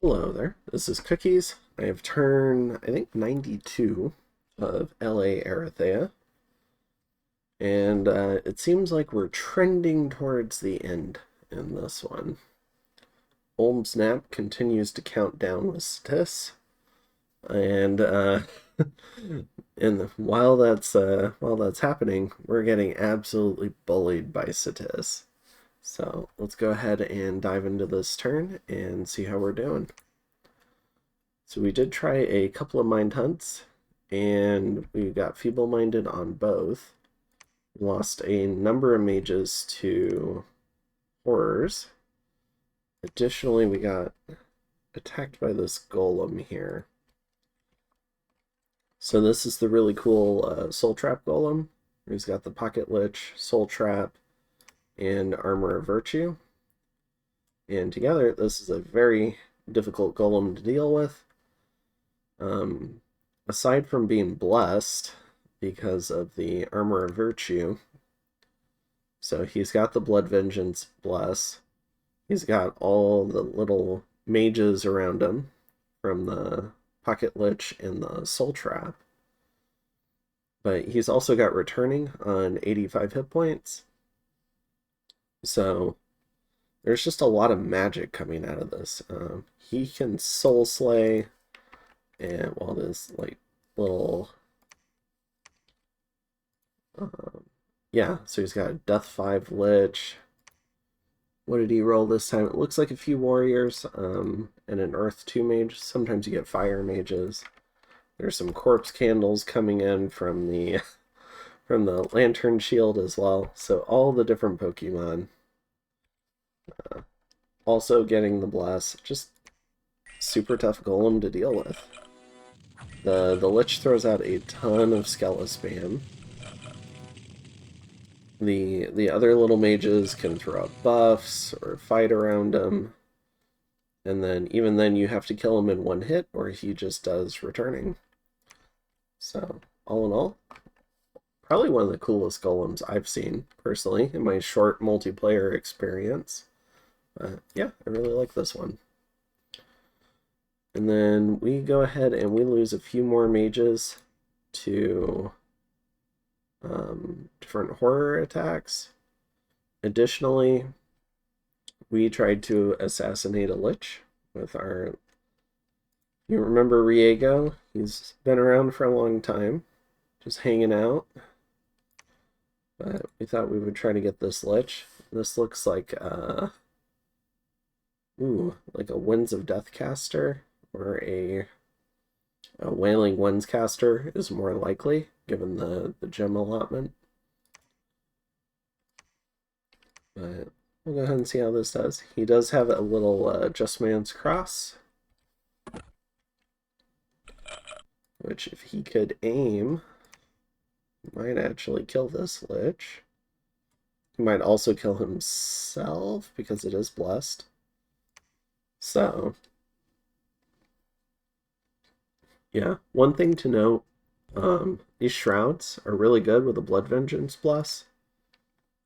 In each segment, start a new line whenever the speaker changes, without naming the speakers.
Hello there, this is Cookies. I have turn, I think, 92 of LA Erytheia, and it seems like we're trending towards the end in this one. Olm's Nap continues to count down with Statis, and while that's happening, we're getting absolutely bullied by Statis. So let's go ahead and dive into this turn and see how we're doing. So we did try a couple of mind hunts, and we got feeble-minded on both. We lost a number of mages to horrors. Additionally, we got attacked by this golem here. So this is the really cool Soul Trap golem. He's got the Pocket Lich, Soul Trap, and Armor of Virtue. And together, this is a very difficult golem to deal with. Aside from being blessed because of the Armor of Virtue, so he's got the Blood Vengeance bless, he's got all the little mages around him from the Pocket Lich and the Soul Trap, but he's also got Returning on 85 hit points, so there's just a lot of magic coming out of this. He can Soul Slay, and while this like little yeah, so he's got a Death 5 Lich. What did he roll this time? It looks like a few warriors and an Earth 2 mage. Sometimes you get fire mages. There's some corpse candles coming in from the from the lantern shield as well. So all the different Pokemon also getting the bless. Just super tough golem to deal with. The Lich throws out a ton of Skella spam. The other little mages can throw out buffs or fight around him. And then even then you have to kill him in one hit or he just does Returning. So all in all, probably one of the coolest golems I've seen personally in my short multiplayer experience. Yeah, I really like this one. And then we go ahead and we lose a few more mages to different horror attacks. Additionally, we tried to assassinate a Lich with our... You remember Riego? He's been around for a long time, just hanging out. But we thought we would try to get this Lich. This looks like like a Winds of Death caster, or a Wailing Winds caster is more likely, given the gem allotment. But we'll go ahead and see how this does. He does have a little Just Man's Cross, which if he could aim, might actually kill this Lich. He might also kill himself, because it is blessed. So... yeah, one thing to note, these shrouds are really good with a Blood Vengeance Bless.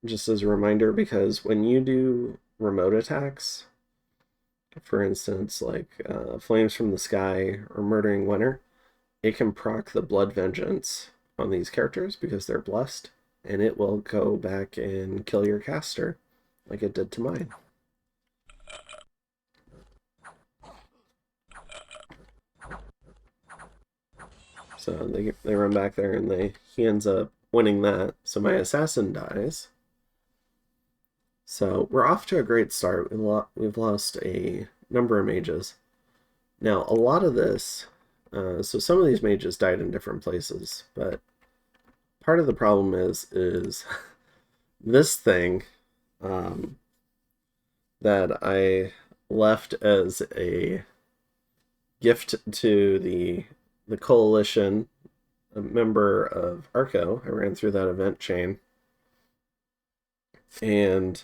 Just as a reminder, because when you do remote attacks, for instance, like Flames from the Sky or Murdering Winter, it can proc the Blood Vengeance on these characters because they're blessed, and it will go back and kill your caster, like it did to mine. So they run back there and he ends up winning that. So my assassin dies. So we're off to a great start. We've lost a number of mages. Now a lot of this, so some of these mages died in different places, but part of the problem is this thing that I left as a gift to the Coalition, a member of Arco. I ran through that event chain. And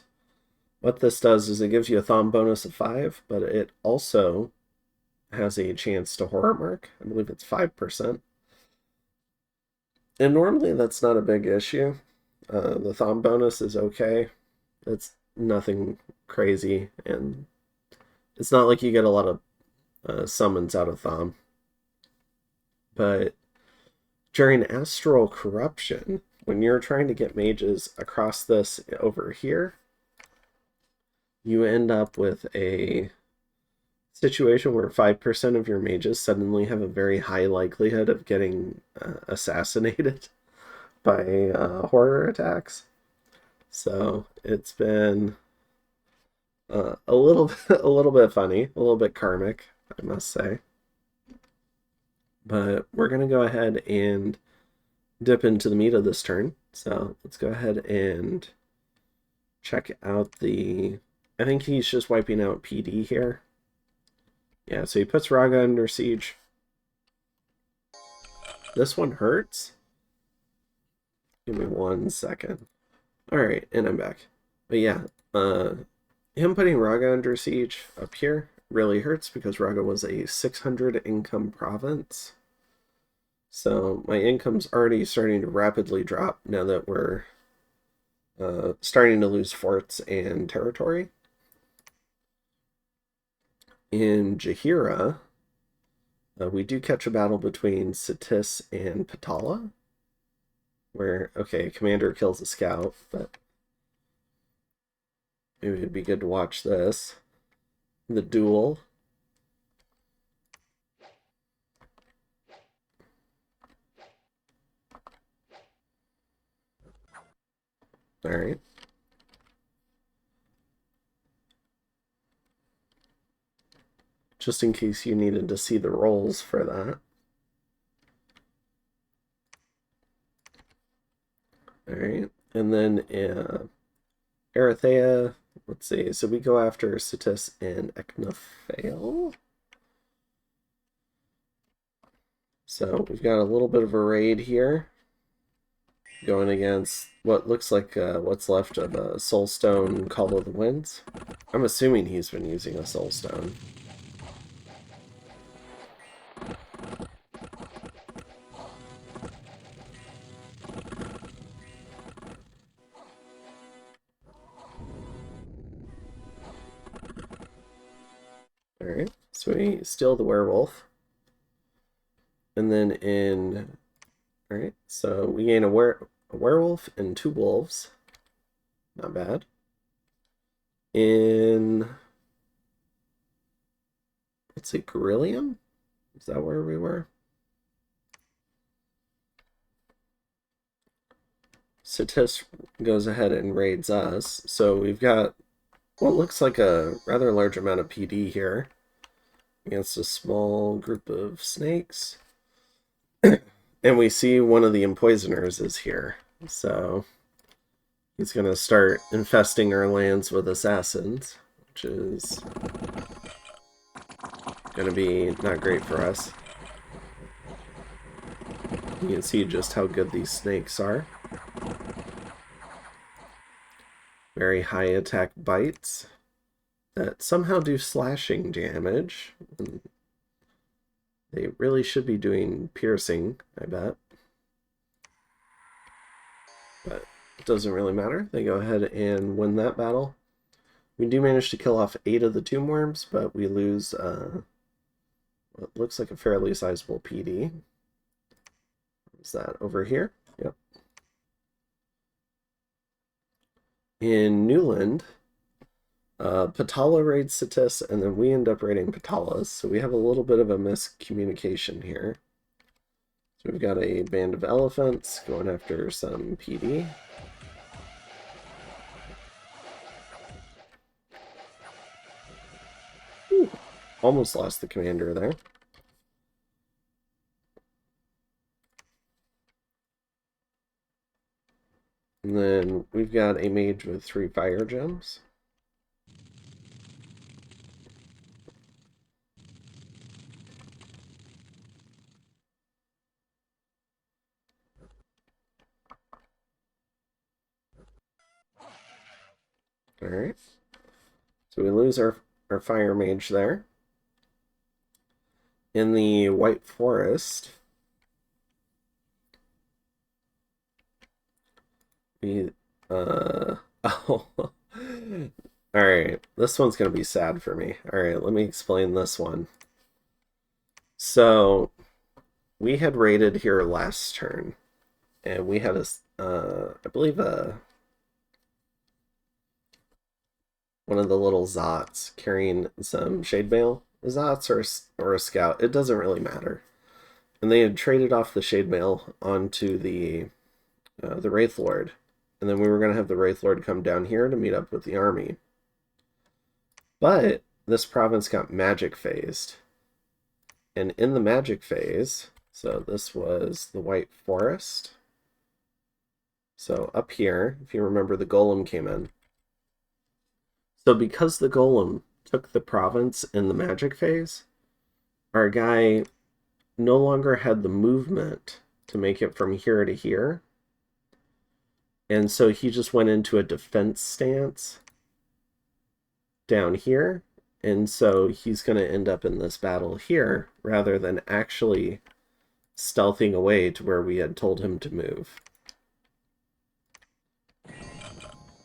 what this does is it gives you a Thom bonus of 5, but it also has a chance to horror mark. I believe it's 5%. And normally that's not a big issue. The Thom bonus is okay. It's nothing crazy, and it's not like you get a lot of summons out of Thom. But during Astral Corruption, when you're trying to get mages across this over here, you end up with a situation where 5% of your mages suddenly have a very high likelihood of getting assassinated by horror attacks. So it's been a little bit funny, a little bit karmic, I must say. But we're gonna go ahead and dip into the meat of this turn. So let's go ahead and check out the. I think he's just wiping out PD here. Yeah, so he puts Raga under siege. This one hurts. Give me 1 second. Alright, and I'm back. But yeah, him putting Raga under siege up here really hurts because Raga was a 600 income province. So my income's already starting to rapidly drop now that we're starting to lose forts and territory. In Jaheira, we do catch a battle between Sitis and Patala, where, okay, commander kills a scout, but maybe it'd be good to watch this. The duel. Alright. Just in case you needed to see the rolls for that. Alright, and then Erytheia, let's see, so we go after Sitis and Eknafale. So we've got a little bit of a raid here, going against what looks like what's left of a Soulstone Call of the Winds. I'm assuming he's been using a Soulstone. Alright, so we steal the werewolf. And then in... Alright, so we gain a werewolf and 2 wolves. Not bad. In... Let's see, Carillion? Is that where we were? Sitis goes ahead and raids us. So we've got what looks like a rather large amount of PD here against a small group of snakes. And we see one of the Empoisoners is here. So he's going to start infesting our lands with assassins, which is going to be not great for us. You can see just how good these snakes are. Very high attack bites that somehow do slashing damage. They really should be doing piercing, I bet. But it doesn't really matter. They go ahead and win that battle. We do manage to kill off 8 of the tomb worms, but we lose what looks like a fairly sizable PD. Is that over here? Yep. In Newland, Patala raids Sitis, and then we end up raiding Patalas, so we have a little bit of a miscommunication here. So we've got a band of elephants going after some PD. Ooh, almost lost the commander there. And then we've got a mage with 3 fire gems. Alright. So we lose our fire mage there. In the White Forest, we oh alright, this one's gonna be sad for me. Alright, let me explain this one. So we had raided here last turn, and we had I believe one of the little Zots carrying some shade mail. Zots or a scout, it doesn't really matter. And they had traded off the shade mail onto the Wraith Lord, and then we were going to have the Wraith Lord come down here to meet up with the army. But this province got magic phased. And in the magic phase, so this was the White Forest. So up here, if you remember, the golem came in. So because the golem took the province in the magic phase, our guy no longer had the movement to make it from here to here. And so he just went into a defense stance down here. And so he's going to end up in this battle here rather than actually stealthing away to where we had told him to move.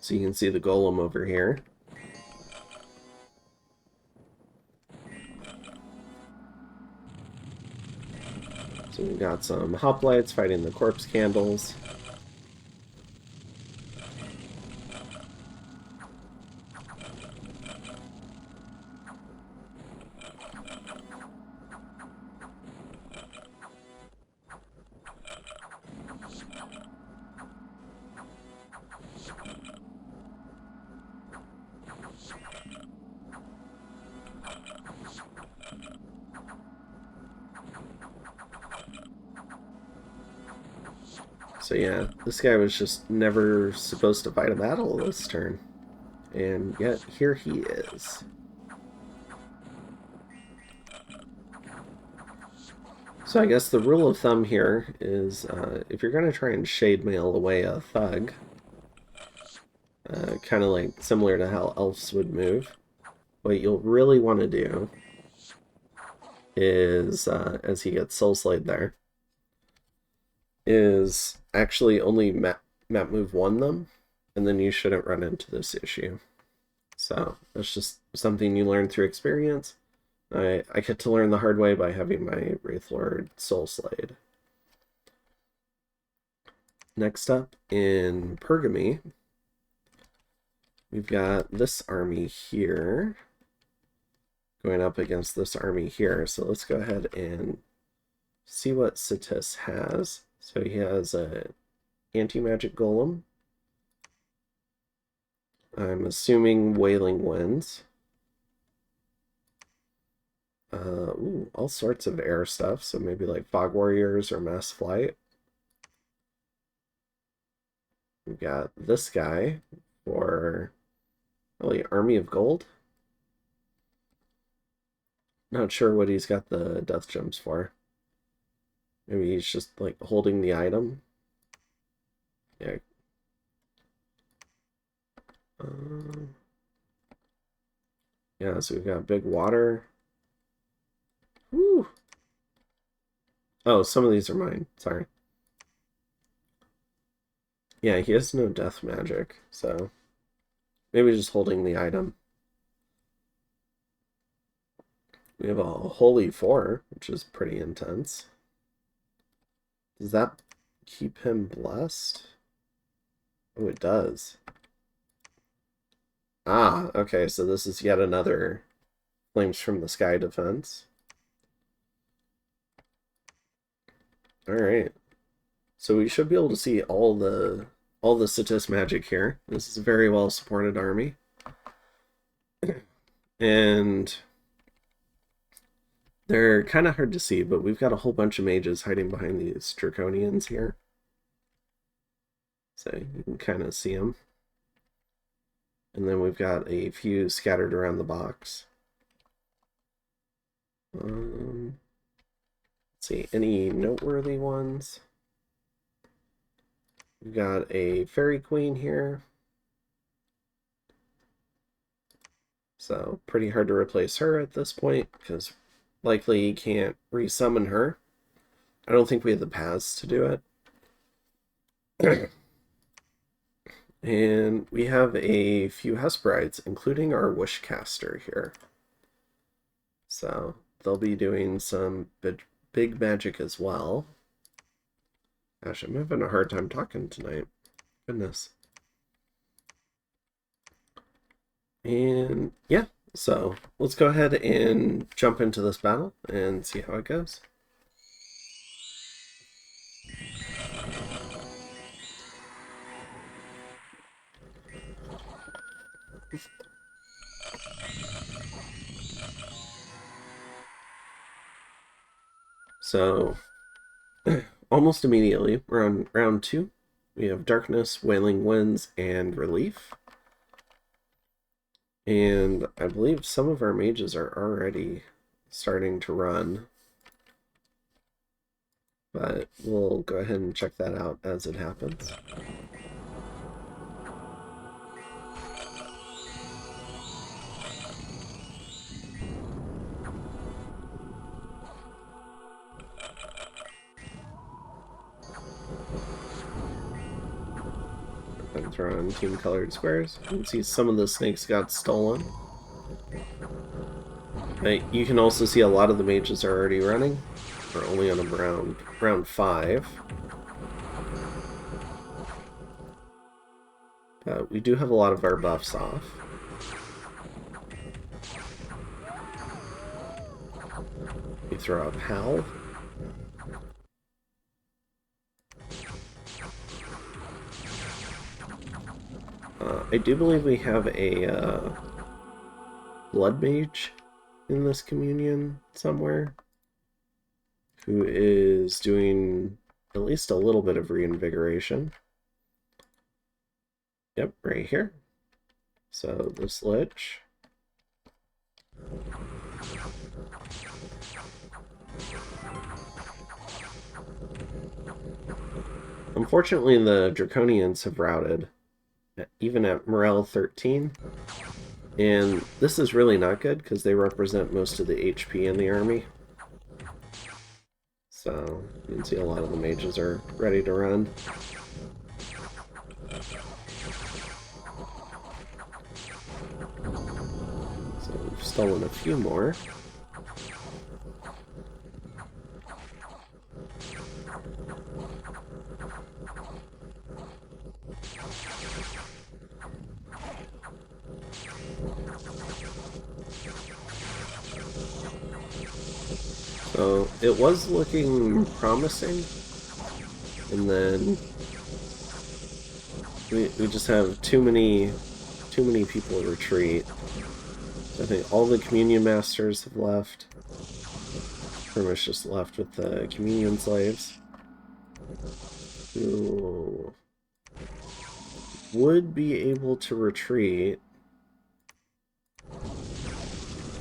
So you can see the golem over here. So we've got some hoplites fighting the corpse candles. So yeah, this guy was just never supposed to fight a battle this turn. And yet, here he is. So I guess the rule of thumb here is if you're going to try and shade mail away a thug, kind of like similar to how elves would move, what you'll really want to do is, as he gets soul slayed there, is actually only map move one them, and then you shouldn't run into this issue. So that's just something you learn through experience. I get to learn the hard way by having my Wraith Lord soul slayed. Next up in Pergami, we've got this army here going up against this army here. So let's go ahead and see what Sitis has. So he has a anti-magic golem. I'm assuming Wailing Winds. Ooh, all sorts of air stuff, so maybe like Fog Warriors or Mass Flight. We've got this guy for probably Army of Gold. Not sure what he's got the death gems for. Maybe he's just like holding the item. Yeah. Yeah, so we've got big water. Woo! Oh, some of these are mine. Sorry. Yeah, he has no death magic, so maybe just holding the item. We have a Holy 4, which is pretty intense. Does that keep him blessed? Oh, it does. Ah, okay, so this is yet another Flames from the Sky defense. Alright. So we should be able to see all the Sitis magic here. This is a very well supported army. And they're kind of hard to see, but we've got a whole bunch of mages hiding behind these draconians here. So you can kind of see them. And then we've got a few scattered around the box. Let's see, any noteworthy ones? We've got a Fairy Queen here. So pretty hard to replace her at this point, because likely you can't resummon her. I don't think we have the paths to do it. And we have a few Hesperites, including our Wishcaster here. So they'll be doing some big magic as well. Gosh, I'm having a hard time talking tonight. Goodness. And yeah, so let's go ahead and jump into this battle and see how it goes. So almost immediately, we're on round 2. We have Darkness, Wailing Winds, and Relief. And I believe some of our mages are already starting to run. But we'll go ahead and check that out as it happens. I'm throwing team-colored squares. You can see some of the snakes got stolen. But you can also see a lot of the mages are already running. We're only on round 5. But we do have a lot of our buffs off. We throw up Howl. I do believe we have a blood mage in this communion somewhere who is doing at least a little bit of reinvigoration. Yep, right here. So this lich. Unfortunately, the Draconians have routed, even at Morale 13. And this is really not good, because they represent most of the HP in the army. So, you can see a lot of the mages are ready to run. So, we've stolen a few more. So it was looking promising, and then we just have too many people retreat. So I think all the communion masters have left. Pretty much just left with the communion slaves, who would be able to retreat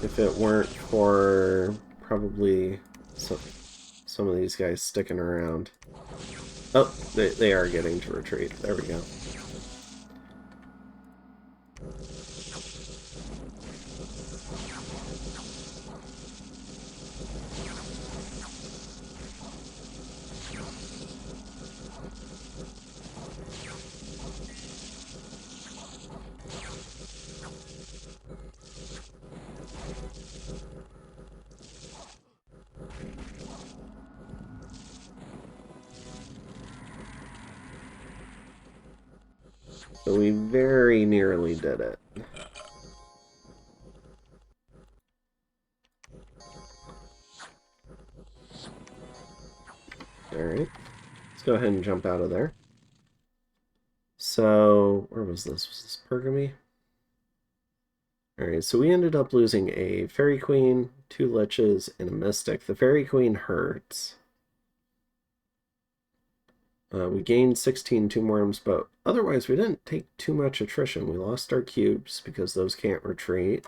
if it weren't for probably some of these guys sticking around. Oh, they are getting to retreat. There we go. So we very nearly did it. Alright. Let's go ahead and jump out of there. So, where was this? Was this Pergami? Alright, so we ended up losing a Fairy Queen, 2 Liches, and a Mystic. The Fairy Queen hurts. We gained 16 Tomb Worms, but otherwise we didn't take too much attrition. We lost our cubes because those can't retreat.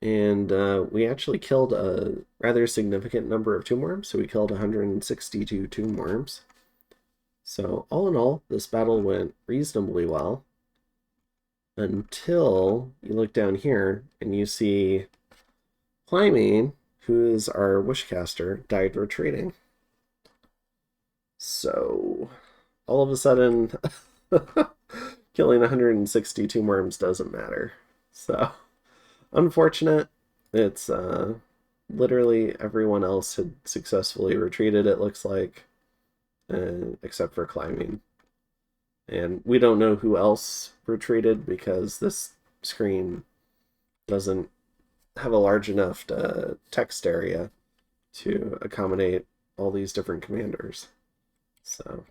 And we actually killed a rather significant number of Tomb Worms, so we killed 162 Tomb Worms. So all in all, this battle went reasonably well. Until you look down here and you see Climbing, who is our Wishcaster, died retreating. So, all of a sudden, killing 162 worms doesn't matter. So, unfortunate. It's literally everyone else had successfully retreated, it looks like, except for climbing. And we don't know who else retreated because this screen doesn't have a large enough text area to accommodate all these different commanders. So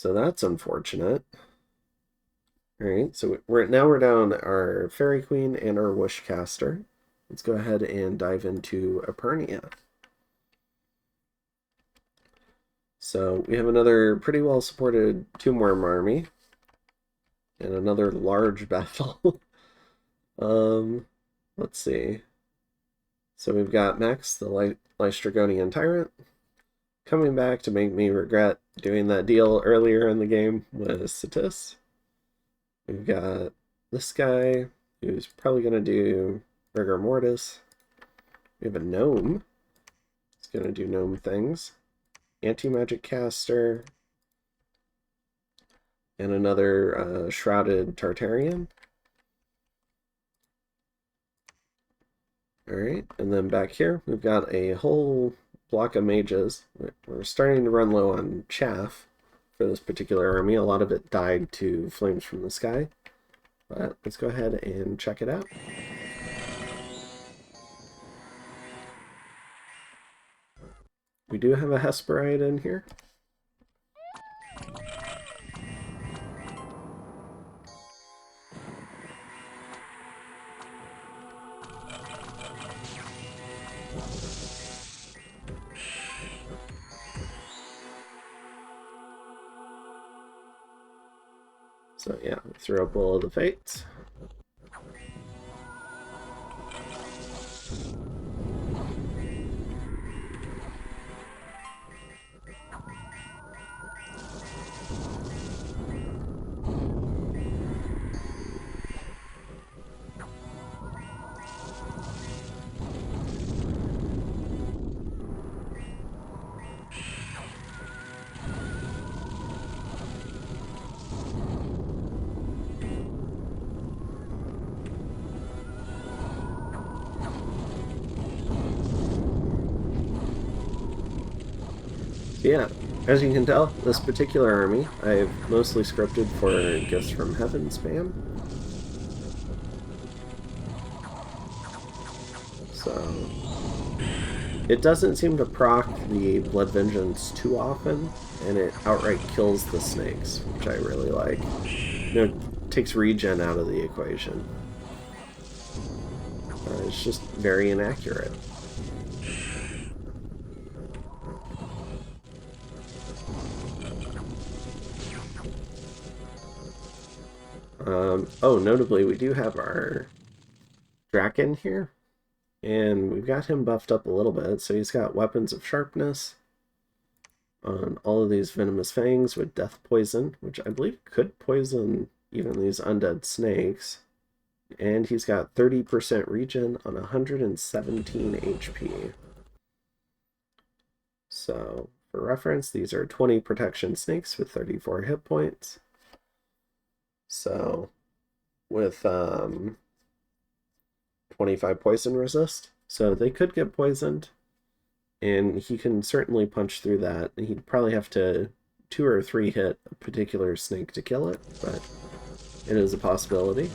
that's unfortunate. All right, so we're down our Fairy Queen and our Wishcaster. Let's go ahead and dive into Epernia. So we have another pretty well supported Tomb Worm army and another large battle. Let's see. So we've got Max, the Lystragonian Tyrant, coming back to make me regret doing that deal earlier in the game with Sitis. We've got this guy who's probably going to do Rigor Mortis. We have a gnome. It's going to do gnome things. Anti-magic caster. And another shrouded Tartarian. Alright, and then back here we've got a whole block of mages. We're starting to run low on chaff for this particular army. A lot of it died to flames from the sky. But let's go ahead and check it out. We do have a Hesperide in here. So yeah, throw up all of the fates. Yeah, as you can tell, this particular army I've mostly scripted for Gifts from Heaven spam. So it doesn't seem to proc the Blood Vengeance too often, and it outright kills the snakes, which I really like. You know, it takes regen out of the equation. It's just very inaccurate. Oh, notably, we do have our Draken here, and we've got him buffed up a little bit, so he's got Weapons of Sharpness on all of these Venomous Fangs with Death Poison, which I believe could poison even these undead snakes, and he's got 30% regen on 117 HP. So, for reference, these are 20 protection snakes with 34 hit points. So, with 25 poison resist, so they could get poisoned, and he can certainly punch through that. He'd probably have to 2 or 3 hit a particular snake to kill it, but it is a possibility.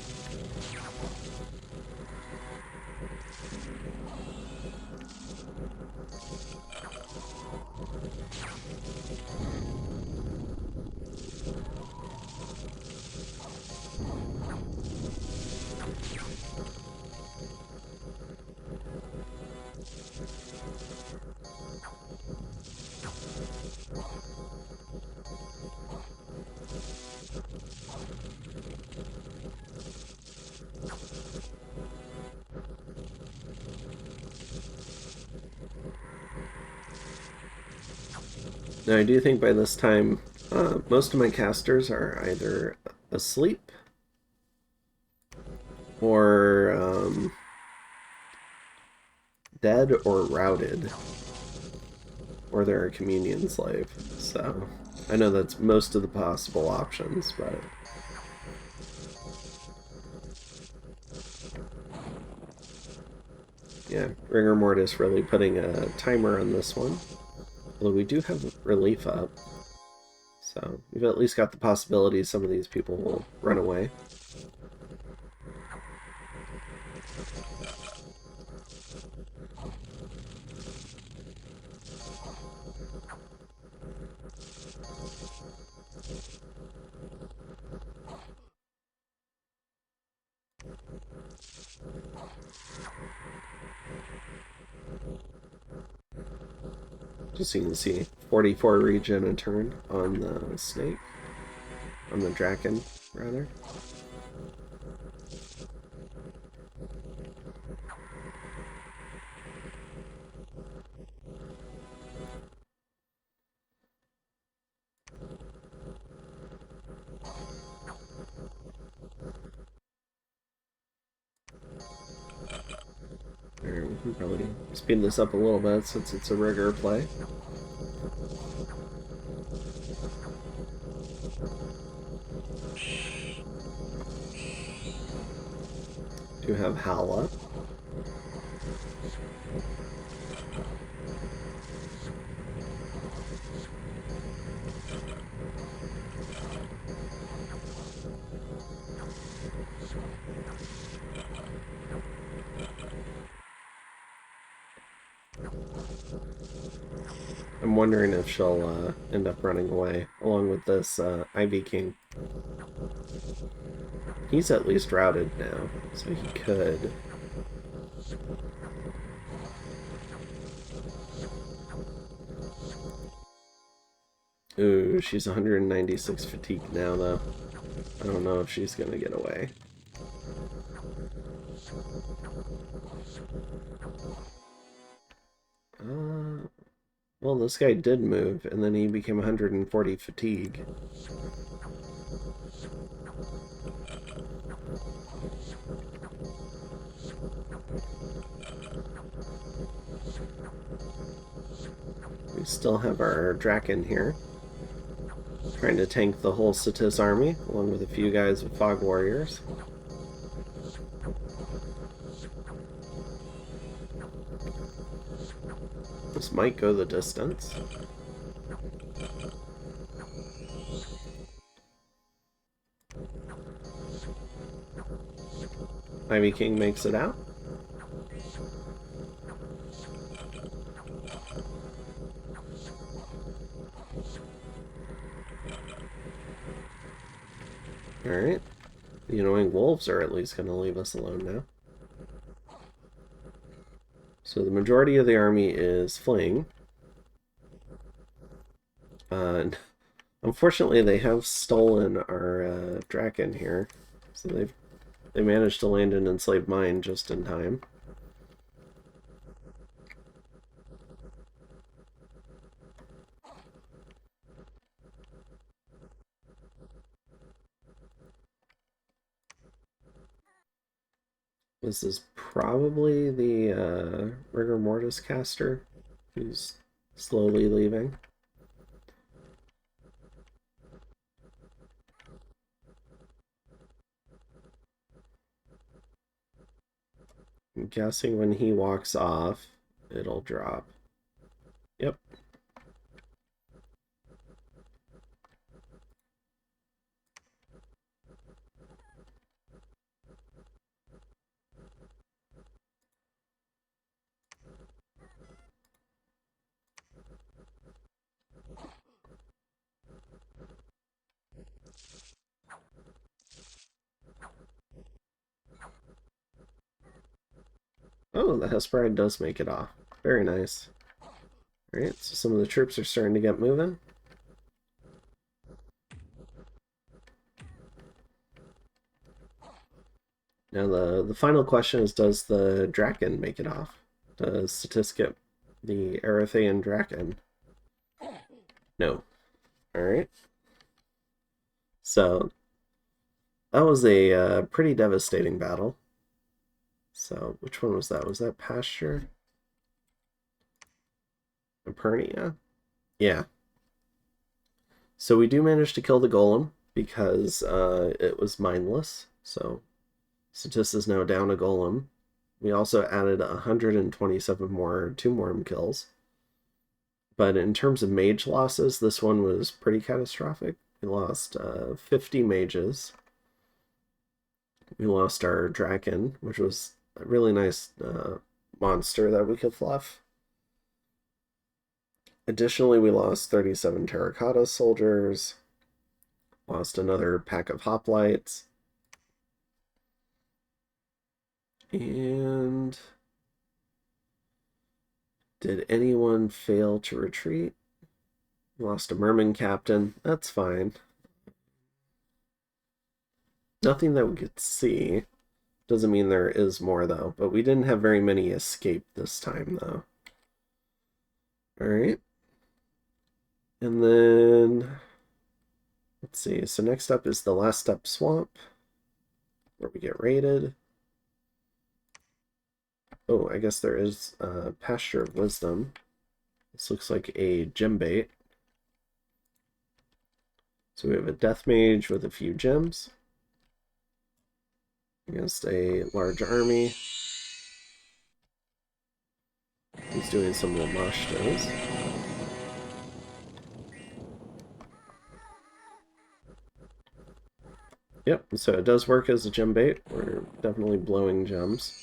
Now, I do think by this time, most of my casters are either asleep or dead or routed, or they're a communion slave. So I know that's most of the possible options, but Yeah, Rigor Mortis really putting a timer on this one. Although we do have relief up. So we've at least got the possibility some of these people will run away. Just so you can see, 44 regen a turn on the snake. On the Draken, rather. There, we can probably speed this up a little bit since it's a rigor play. Do have Howl up. I'm wondering if she'll end up running away along with this Ivy King. He's at least routed now, so he could. Ooh, she's 196 fatigue now, though. I don't know if she's gonna get away. Well, this guy did move, and then he became 140 fatigue. We still have our Draken here, trying to tank the whole Sitis army, along with a few guys with Fog Warriors. This might go the distance. Ivy King makes it out. Alright. The annoying wolves are at least going to leave us alone now. So the majority of the army is fleeing. Unfortunately, they have stolen our Draken here. So they managed to land an enslaved mine just in time. This is probably the Rigor Mortis caster who's slowly leaving. I'm guessing when he walks off, it'll drop. Yep. Oh, the Hesperide does make it off. Very nice. Alright, so some of the troops are starting to get moving. Now the final question is, does the Draken make it off? Does Sitis get the Erytheian Draken? No. Alright. So, that was a pretty devastating battle. So, which one was that? Was that Pasture? Epernia? Yeah. So we do manage to kill the golem because it was mindless. So Sitis is now down a golem. We also added 127 more Tomb Worm kills. But in terms of mage losses, this one was pretty catastrophic. We lost 50 mages. We lost our Draken, which was a really nice monster that we could fluff. Additionally, we lost 37 Terracotta soldiers, lost another pack of hoplites, and did anyone fail to retreat? We lost a merman captain. That's fine. Nothing that we could see. Doesn't mean there is more, though. But we didn't have very many escape this time, though. Alright. And then... let's see. So next up is the Last Step Swamp, where we get raided. Oh, I guess there is Pasture of Wisdom. This looks like a gem bait. So we have a Death Mage with a few gems against a large army. He's doing some Lamashtas. Yep, so it does work as a gem bait. We're definitely blowing gems.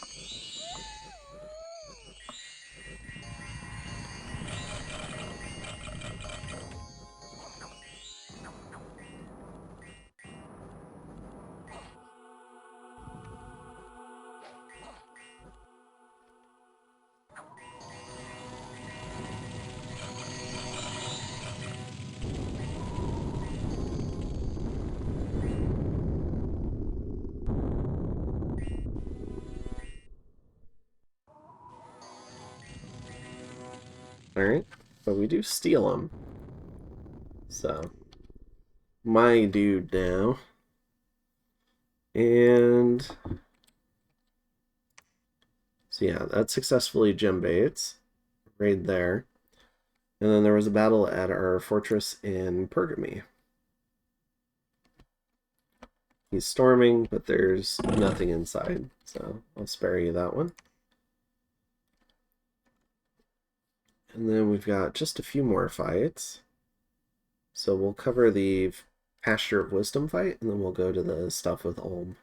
Alright, but we do steal them. So, my dude now. And... so yeah, that successfully gem baits. Raid there. And then there was a battle at our fortress in Pergami. He's storming, but there's nothing inside, so I'll spare you that one. And then we've got just a few more fights. So we'll cover the Pasture of Wisdom fight, and then we'll go to the stuff with Ulm.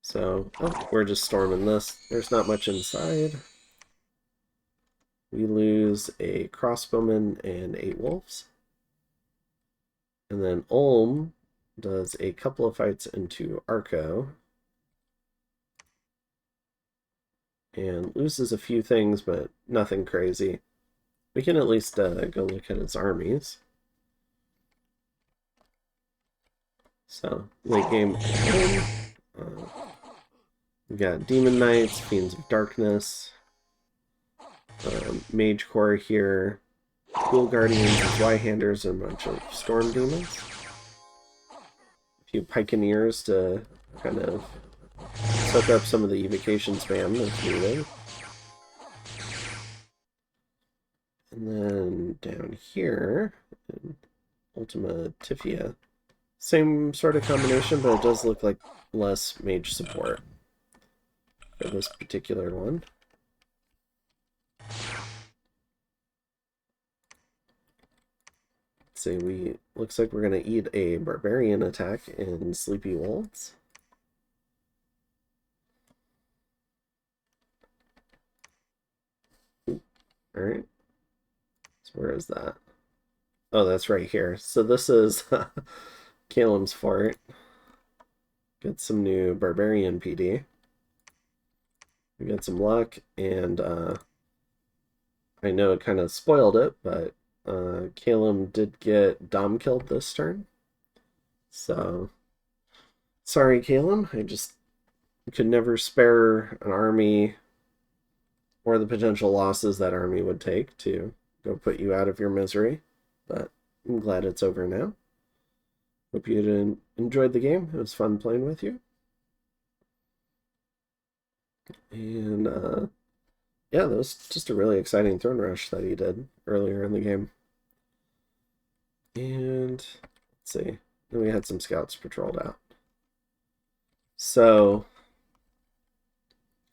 So, oh, we're just storming this. There's not much inside. We lose a crossbowman and 8 wolves. And then Ulm does a couple of fights into Arco. And loses a few things, but nothing crazy. We can at least go look at his armies. So, late game. We got Demon Knights, Fiends of Darkness, Mage Corps here, Ghoul Guardians, Zweihanders, and a bunch of Storm Demons. A few Pikeneers to kind of soak up some of the evocation spam that's needed. And then down here, Ultima Tifia. Same sort of combination, but it does look like less mage support for this particular one. Let's see, looks like we're gonna eat a barbarian attack in Sleepy Wolves. Alright. So where is that? Oh, that's right here. So this is Calem's fort. Get some new barbarian PD. We got some luck, and I know it kind of spoiled it, but Calem did get Dom killed this turn. So, sorry, Calem. I just could never spare an army or the potential losses that army would take to go put you out of your misery. But I'm glad it's over now. Hope you enjoyed the game. It was fun playing with you. And yeah, that was just a really exciting throne rush that he did earlier in the game. And let's see. Then we had some scouts patrolled out. So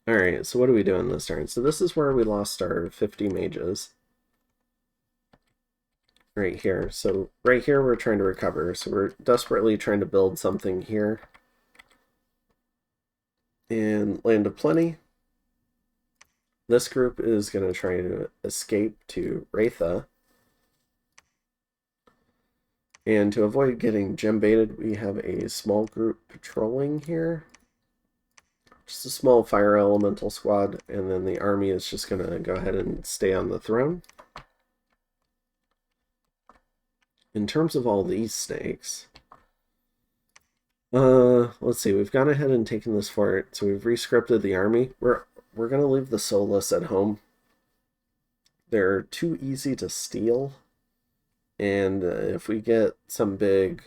Alright, so what are we doing this turn? So this is where we lost our 50 mages. Right here. So right here we're trying to recover. So we're desperately trying to build something here. In Land of Plenty, this group is going to try to escape to Erytheia. And to avoid getting gem baited, we have a small group patrolling here. Just a small fire elemental squad, and then the army is just going to go ahead and stay on the throne. In terms of all these snakes, let's see, we've gone ahead and taken this fort, so we've rescripted the army. We're going to leave the soulless at home. They're too easy to steal, and if we get some big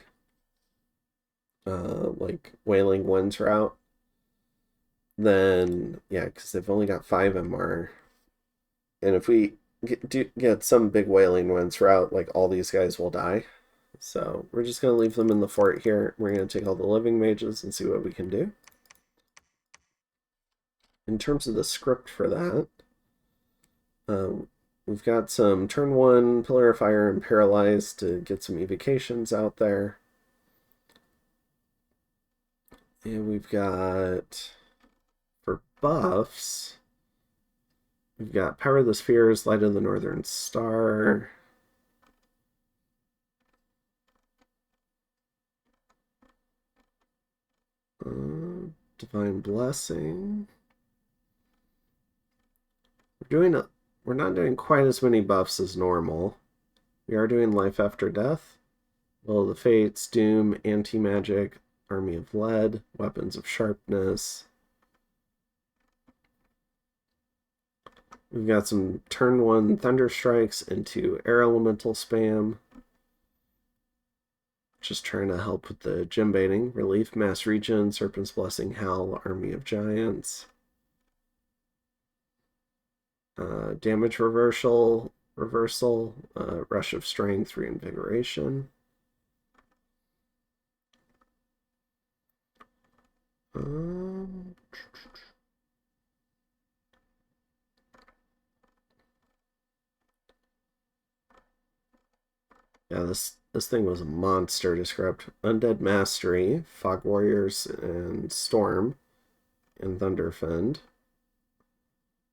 like Wailing Winds route, then yeah, because they've only got 5 MR, and if we get some big Wailing Winds route, like all these guys will die. So we're just going to leave them in the fort here. We're going to take all the living mages and see what we can do. In terms of the script for that, we've got some turn 1 Pillar of Fire and Paralyzed to get some evocations out there. And we've got, for buffs, we've got Power of the Spheres, Light of the Northern Star. Divine Blessing. We're not doing quite as many buffs as normal. We are doing Life After Death, Will of the Fates, Doom, Anti-Magic, Army of Lead, Weapons of Sharpness. We've got some turn 1 Thunder Strikes into Air Elemental spam. Just trying to help with the gem baiting. Relief, Mass Regen, Serpent's Blessing, Howl, Army of Giants. Damage reversal, Rush of Strength, Reinvigoration. Yeah, this thing was a monster to script. Undead Mastery, Fog Warriors, and Storm, and Thunderfend.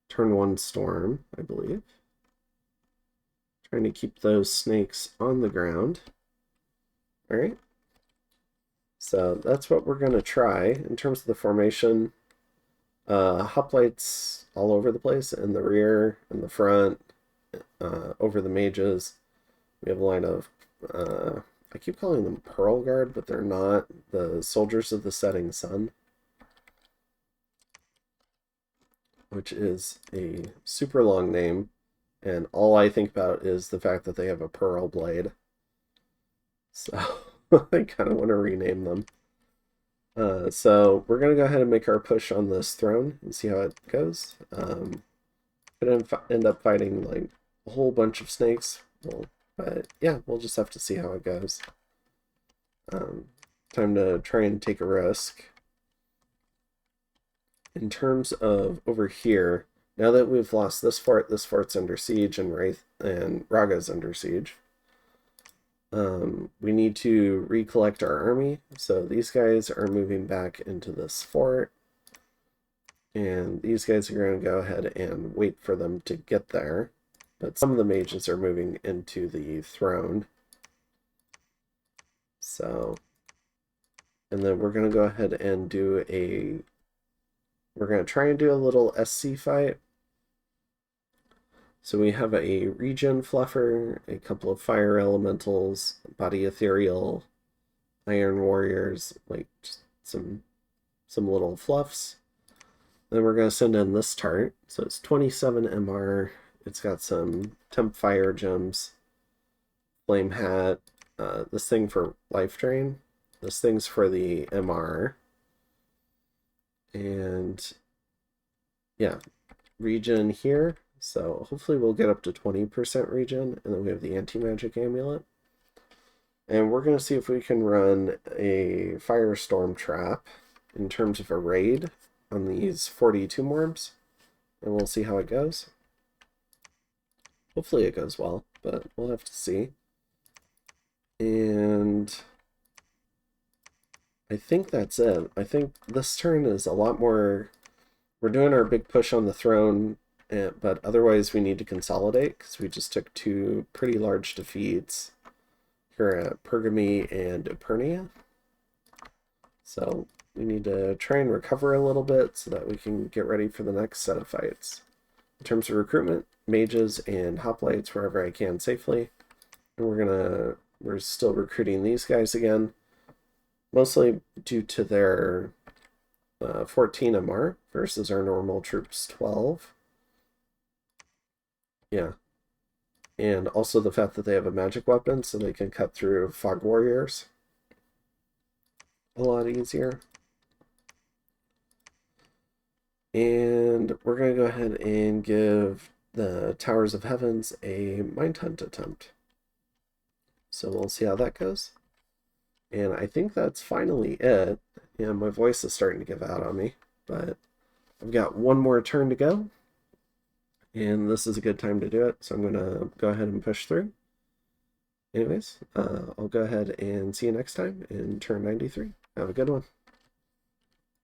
Turn 1 Storm, I believe. Trying to keep those snakes on the ground. Alright. So that's what we're going to try. In terms of the formation, hoplites all over the place, in the rear, in the front, over the mages. We have a line of, I keep calling them Pearl Guard, but they're not. The Soldiers of the Setting Sun, which is a super long name, and all I think about is the fact that they have a pearl blade. So I kind of want to rename them. So we're going to go ahead and make our push on this throne and see how it goes. Could end up fighting like a whole bunch of snakes. But yeah, we'll just have to see how it goes. Time to try and take a risk. In terms of over here, now that we've lost this fort's under siege, and Raga's under siege. We need to recollect our army. So these guys are moving back into this fort. And these guys are going to go ahead and wait for them to get there. But some of the mages are moving into the throne. So, and then we're going to go ahead and we're going to try and do a little SC fight. So we have a regen fluffer, a couple of fire elementals, body ethereal, iron warriors, like just some little fluffs. Then we're going to send in this tart. So it's 27 MR. It's got some temp fire gems, flame hat, this thing for life drain. This thing's for the MR. And yeah, regen here. So hopefully we'll get up to 20% regen, and then we have the anti-magic amulet. And we're going to see if we can run a firestorm trap in terms of a raid. on these 42 morbs, and we'll see how it goes. Hopefully it goes well, but we'll have to see. And I think that's it. I think this turn is a lot more... We're doing our big push on the throne, but otherwise we need to consolidate because we just took 2 pretty large defeats here at Pergami and Epernia. So we need to try and recover a little bit so that we can get ready for the next set of fights. In terms of recruitment, mages and hoplites wherever I can safely. And we're still recruiting these guys again, mostly due to their 14 MR versus our normal troops 12. Yeah. And also the fact that they have a magic weapon so they can cut through fog warriors a lot easier. And we're going to go ahead and give the Towers of Heavens a mind hunt attempt. So we'll see how that goes. And I think that's finally it. Yeah, my voice is starting to give out on me, but I've got one more turn to go. And this is a good time to do it, so I'm going to go ahead and push through. Anyways, I'll go ahead and see you next time in turn 93. Have a good one.